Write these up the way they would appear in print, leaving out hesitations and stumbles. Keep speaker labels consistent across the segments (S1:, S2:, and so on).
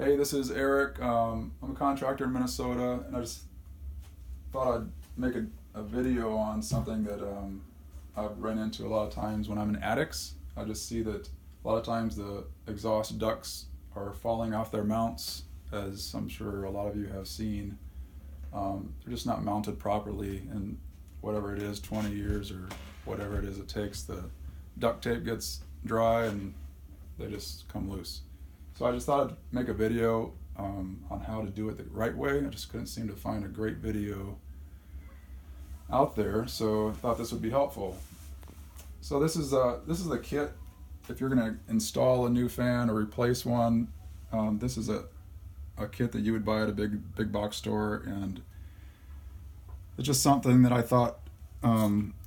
S1: Hey, this is Eric. I'm a contractor in Minnesota, and I just thought I'd make a video on something that I've run into a lot of times when I'm in attics. I just see that a lot of times the exhaust ducts are falling off their mounts, as I'm sure a lot of you have seen. They're just not mounted properly, and whatever it is, 20 years or whatever it is it takes, the duct tape gets dry and they just come loose. So I just thought I'd make a video on how to do it the right way. I just couldn't seem to find a great video out there, so I thought this would be helpful. So this is the kit if you're going to install a new fan or replace one. This is a kit that you would buy at a big box store, and it's just something that I thought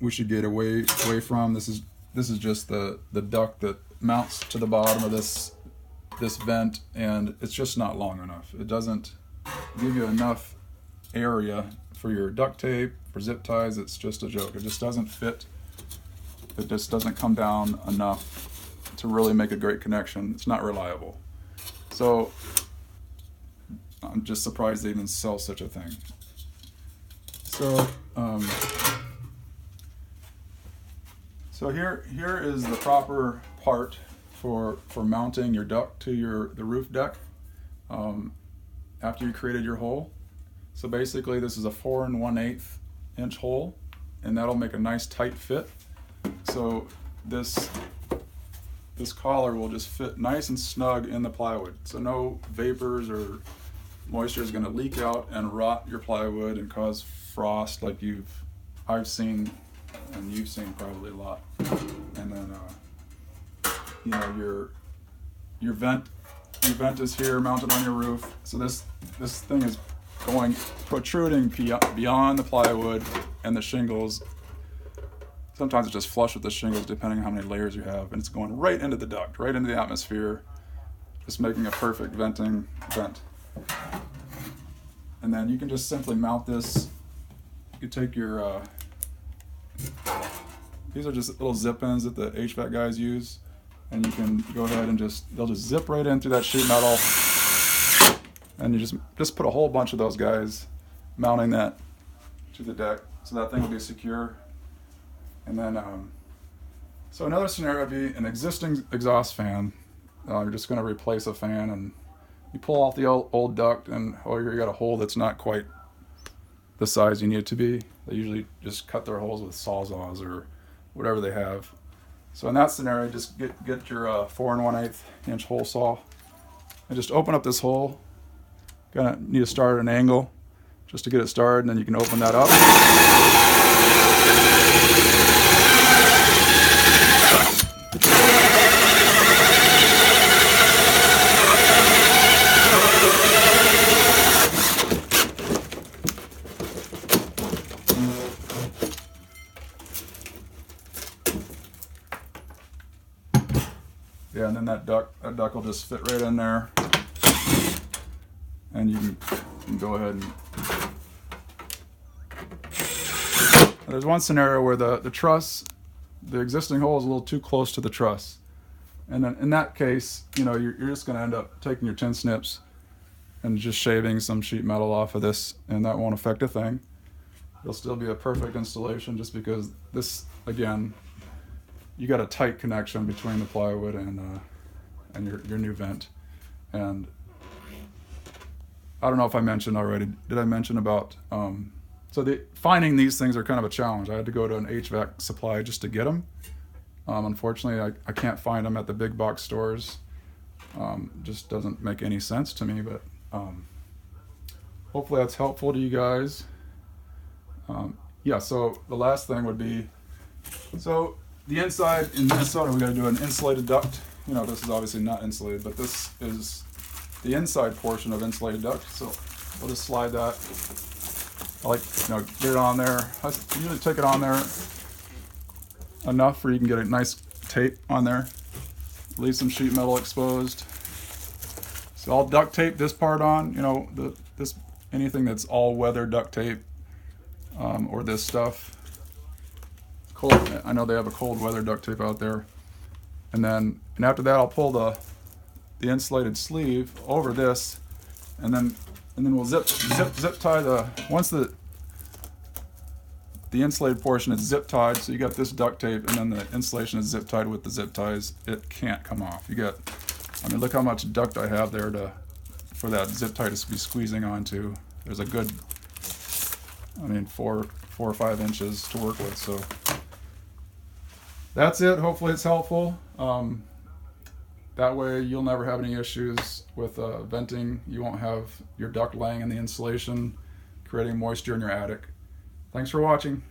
S1: we should get away from. This is just the duct that mounts to the bottom of this vent, and it's just not long enough. It doesn't give you enough area for your duct tape, for zip ties. It's just a joke. It just doesn't fit. It just doesn't come down enough to really make a great connection. It's not reliable. So I'm just surprised they even sell such a thing. So here is the proper part for mounting your duct to the roof deck after you created your hole. So basically this is a 4 1/8 inch hole, and that'll make a nice tight fit. So this collar will just fit nice and snug in the plywood, so no vapors or moisture is going to leak out and rot your plywood and cause frost like I've seen and you've seen probably a lot. And then your vent is here mounted on your roof. So this thing is protruding beyond the plywood and the shingles. Sometimes it's just flush with the shingles depending on how many layers you have, and it's going right into the duct, right into the atmosphere, just making a perfect vent. And then you can just simply mount this. You take your these are just little zip ends that the HVAC guys use, and you can go ahead and they'll just zip right in through that sheet metal, and you just put a whole bunch of those guys mounting that to the deck, so that thing will be secure. And then so another scenario would be an existing exhaust fan. You're just going to replace a fan, and you pull off the old duct, and you got a hole that's not quite the size you need it to be. They usually just cut their holes with sawzalls or whatever they have. So in that scenario, just get your 4 1/8 inch hole saw and just open up this hole. Gonna need to start at an angle just to get it started, and then you can open that up. Yeah, and then that duct will just fit right in there, and you can go ahead and there's one scenario where the truss, the existing hole is a little too close to the truss, and then in that case, you're just going to end up taking your tin snips and just shaving some sheet metal off of this, and that won't affect a thing. It'll still be a perfect installation, just because this, again, you got a tight connection between the plywood and your new vent. And I don't know if I mentioned already. Did I mention about finding these things are kind of a challenge. I had to go to an HVAC supply just to get them. Unfortunately, I can't find them at the big box stores. Just doesn't make any sense to me. But hopefully that's helpful to you guys. Yeah. So the last thing would be the inside in Minnesota, we got to do an insulated duct. This is obviously not insulated, but this is the inside portion of insulated duct. So we'll just slide that. I like, get it on there. I usually take it on there enough where you can get a nice tape on there. Leave some sheet metal exposed. So I'll duct tape this part on. Anything that's all weather duct tape, or this stuff. I know they have a cold weather duct tape out there. And after that, I'll pull the the insulated sleeve over this, and then we'll zip tie the, once the insulated portion is zip tied, so you got this duct tape and then the insulation is zip tied with the zip ties, it can't come off. You got, I mean, look how much duct I have there for that zip tie to be squeezing onto. There's a good, I mean, 4 or 5 inches to work with. So that's it. Hopefully it's helpful. That way you'll never have any issues with venting. You won't have your duct laying in the insulation, creating moisture in your attic. Thanks for watching.